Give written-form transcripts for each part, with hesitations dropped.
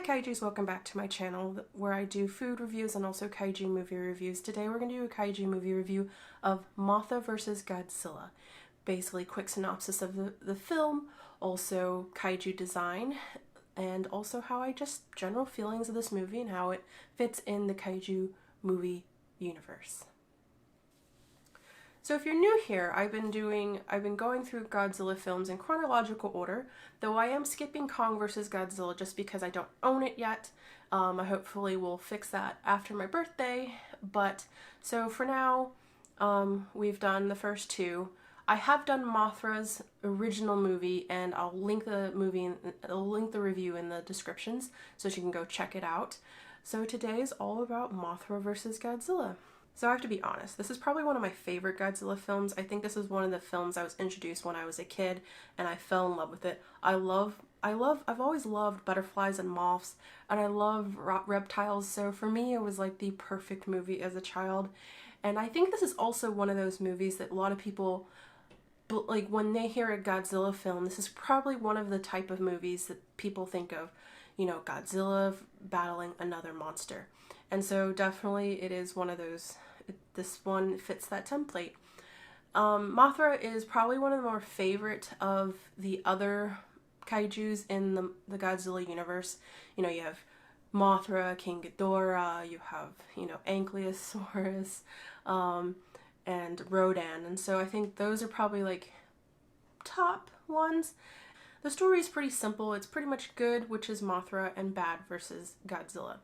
Kaijus, welcome back to my channel where I do food reviews and also kaiju movie reviews. Today we're going to do a kaiju movie review of Mothra vs. Godzilla. Basically, quick synopsis of the film, also kaiju design, and also general feelings of this movie and how it fits in the kaiju movie universe. So if you're new here, I've been going through Godzilla films in chronological order, though I am skipping Kong vs. Godzilla just because I don't own it yet. I hopefully will fix that after my birthday, so for now, we've done the first two. I have done Mothra's original movie, and I'll link the review in the descriptions so you can go check it out. So today is all about Mothra vs. Godzilla. So I have to be honest, this is probably one of my favorite Godzilla films. I think this is one of the films I was introduced when I was a kid and I fell in love with it. I've always loved butterflies and moths, and I love reptiles, so for me it was like the perfect movie as a child. And I think this is also one of those movies that a lot of people, like when they hear a Godzilla film, this is probably one of the type of movies that people think of, you know, Godzilla battling another monster. And so definitely it is one of those, this one fits that template. Mothra is probably one of the more favorite of the other kaijus in the Godzilla universe. You know, you have Mothra, King Ghidorah, you have, you know, Ankylosaurus, and Rodan. And so I think those are probably like top ones. The story is pretty simple. It's pretty much good, which is Mothra, and bad versus Godzilla.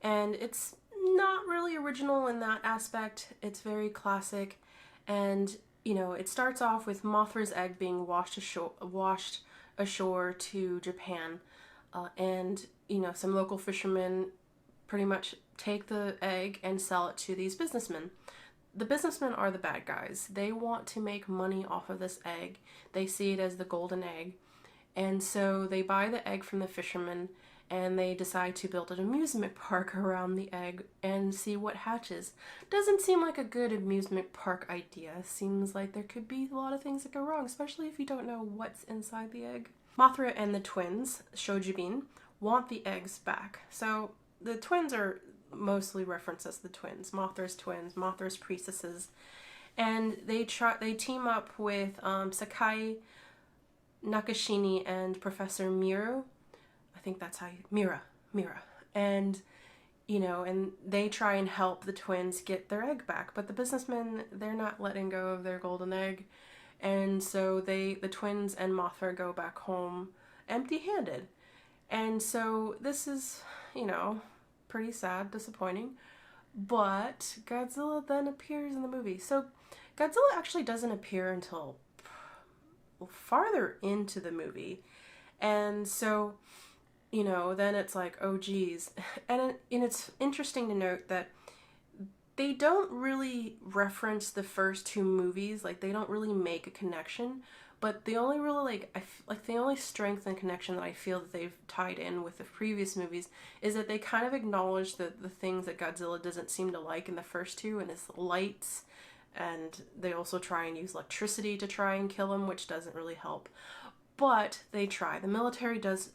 And it's not really original in that aspect. It's very classic, and you know, it starts off with Mothra's egg being washed ashore to Japan, and you know, some local fishermen pretty much take the egg and sell it to these businessmen. The businessmen are the bad guys. They want to make money off of this egg. They see it as the golden egg, and so they buy the egg from the fishermen, and they decide to build an amusement park around the egg and see what hatches. Doesn't seem like a good amusement park idea. Seems like there could be a lot of things that go wrong, especially if you don't know what's inside the egg. Mothra and the twins, Shojubin, want the eggs back. So the twins are mostly referenced as the twins, Mothra's priestesses. And they team up with Sakai Nakashini and Professor Miru. I think that's how Mira. And, you know, and they try and help the twins get their egg back. But the businessmen, they're not letting go of their golden egg. And so the twins and Mothra go back home empty-handed. And so this is, you know, pretty sad, disappointing. But Godzilla then appears in the movie. So Godzilla actually doesn't appear until farther into the movie. And so, you know, then it's like, oh geez. And it's interesting to note that they don't really reference the first two movies. Like, they don't really make a connection. But the only really, the only strength and connection that I feel that they've tied in with the previous movies is that they kind of acknowledge the things that Godzilla doesn't seem to like in the first two, and it's lights. And they also try and use electricity to try and kill him, which doesn't really help. But they try. The military does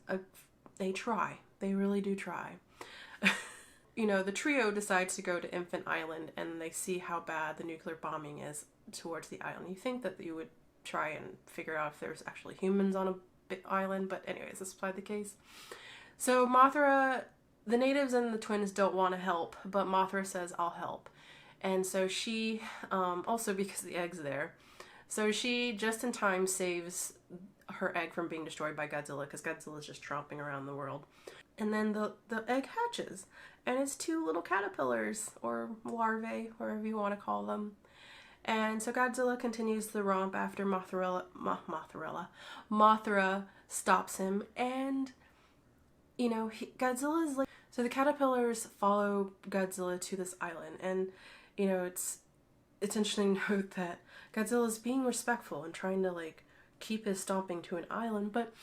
they try. They really do try. You know, the trio decides to go to Infant Island, and they see how bad the nuclear bombing is towards the island. You think that you would try and figure out if there's actually humans on a island, but anyways, this is probably the case. So Mothra, the natives and the twins don't want to help, but Mothra says, I'll help. And so she, also because the egg's there, so she just in time saves her egg from being destroyed by Godzilla, because Godzilla's just tromping around the world. And then the egg hatches, and it's two little caterpillars, or larvae, whatever you want to call them. And so Godzilla continues the romp after Mothra stops him, and, you know, Godzilla's like, so the caterpillars follow Godzilla to this island, and, you know, it's interesting to note that Godzilla's being respectful and trying to, like, keep his stomping to an island, but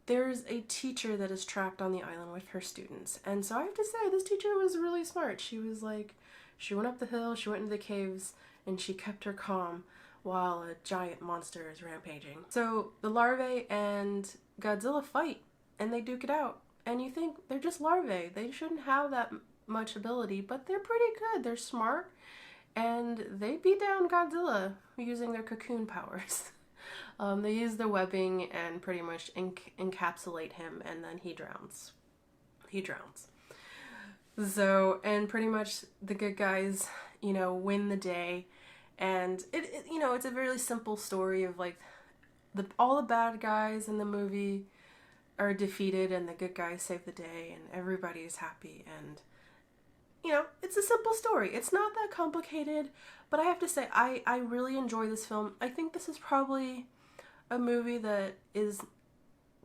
there's a teacher that is trapped on the island with her students. And so I have to say, this teacher was really smart. She was like, she went up the hill, she went into the caves, and she kept her calm while a giant monster is rampaging. So the larvae and Godzilla fight, and they duke it out. and you think they're just larvae. They shouldn't have that much ability, but they're pretty good. They're smart, and they beat down Godzilla using their cocoon powers. They use the webbing and pretty much encapsulate him, and then he drowns. He drowns. So, and pretty much the good guys, you know, win the day. And you know, it's a really simple story of like all the bad guys in the movie are defeated and the good guys save the day and everybody's happy. And you know, it's a simple story. It's not that complicated, but I have to say I really enjoy this film. I think this is probably a movie that is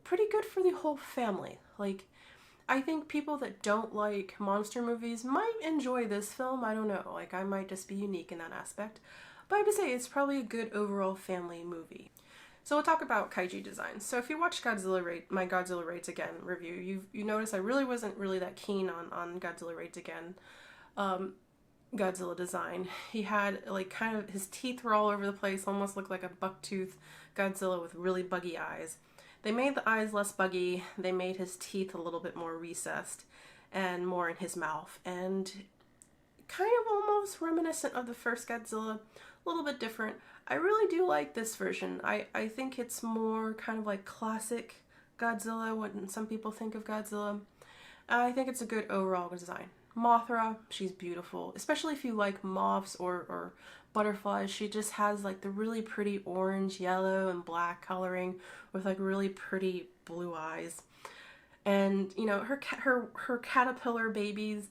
pretty good for the whole family. Like, I think people that don't like monster movies might enjoy this film. I don't know. Like, I might just be unique in that aspect. But I have to say, it's probably a good overall family movie. So we'll talk about kaiju design. So if you watch my Godzilla Raids Again review, you notice I really wasn't really that keen on Godzilla Raids Again. Godzilla design. He had like kind of, his teeth were all over the place, almost looked like a bucktooth Godzilla with really buggy eyes. They made the eyes less buggy, they made his teeth a little bit more recessed and more in his mouth, and kind of almost reminiscent of the first Godzilla, a little bit different. I really do like this version. I think it's more kind of like classic Godzilla, when some people think of Godzilla. I think it's a good overall design. Mothra, she's beautiful, especially if you like moths or butterflies. She just has like the really pretty orange, yellow, and black coloring with like really pretty blue eyes. And you know, her caterpillar babies,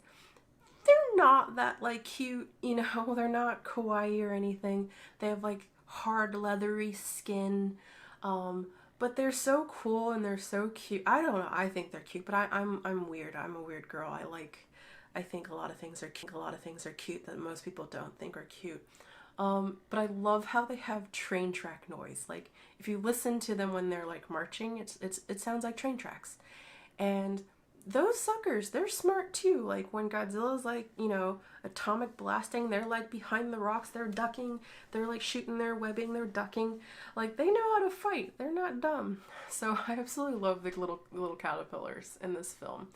they're not that like cute, you know, they're not kawaii or anything. They have like hard leathery skin, but they're so cool and they're so cute. I don't know, I think they're cute, but I'm weird. I'm a weird girl. I think a lot of things are cute that most people don't think are cute. But I love how they have train track noise. Like, if you listen to them when they're like marching, it sounds like train tracks. And those suckers, they're smart too. Like, when Godzilla's like, you know, atomic blasting, they're like behind the rocks, they're ducking, they're like shooting their webbing, they're ducking. Like, they know how to fight. They're not dumb. So I absolutely love the little caterpillars in this film.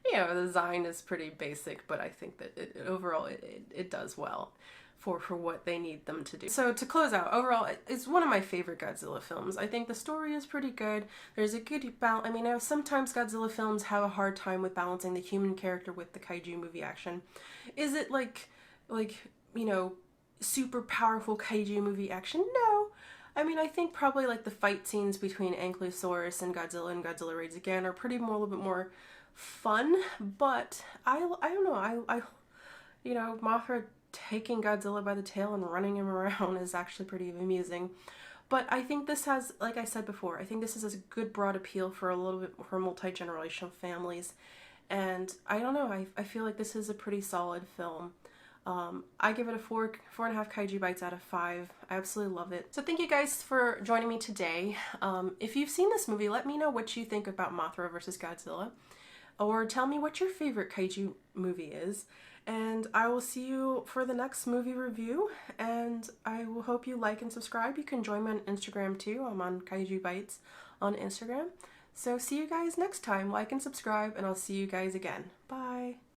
You know, the design is pretty basic, but I think that overall it does well for what they need them to do. So to close out, overall, it's one of my favorite Godzilla films. I think the story is pretty good. There's a good balance. I mean, I know sometimes Godzilla films have a hard time with balancing the human character with the kaiju movie action. Is it like you know, super powerful kaiju movie action? No. I mean, I think probably like the fight scenes between Ankylosaurus and Godzilla Raids Again are a little bit more fun, but I don't know, I you know, Mothra taking Godzilla by the tail and running him around is actually pretty amusing. But I think this has, like I said before, I think this is a good broad appeal for a little bit for multi-generational families, and I don't know, I feel like this is a pretty solid film. I give it a 4.5 kaiju bites out of 5. I absolutely love it. So thank you guys for joining me today. If you've seen this movie, let me know what you think about Mothra versus Godzilla. Or tell me what your favorite kaiju movie is. And I will see you for the next movie review. And I will hope you like and subscribe. You can join me on Instagram too. I'm on Kaiju Bites on Instagram. So see you guys next time. Like and subscribe, and I'll see you guys again. Bye.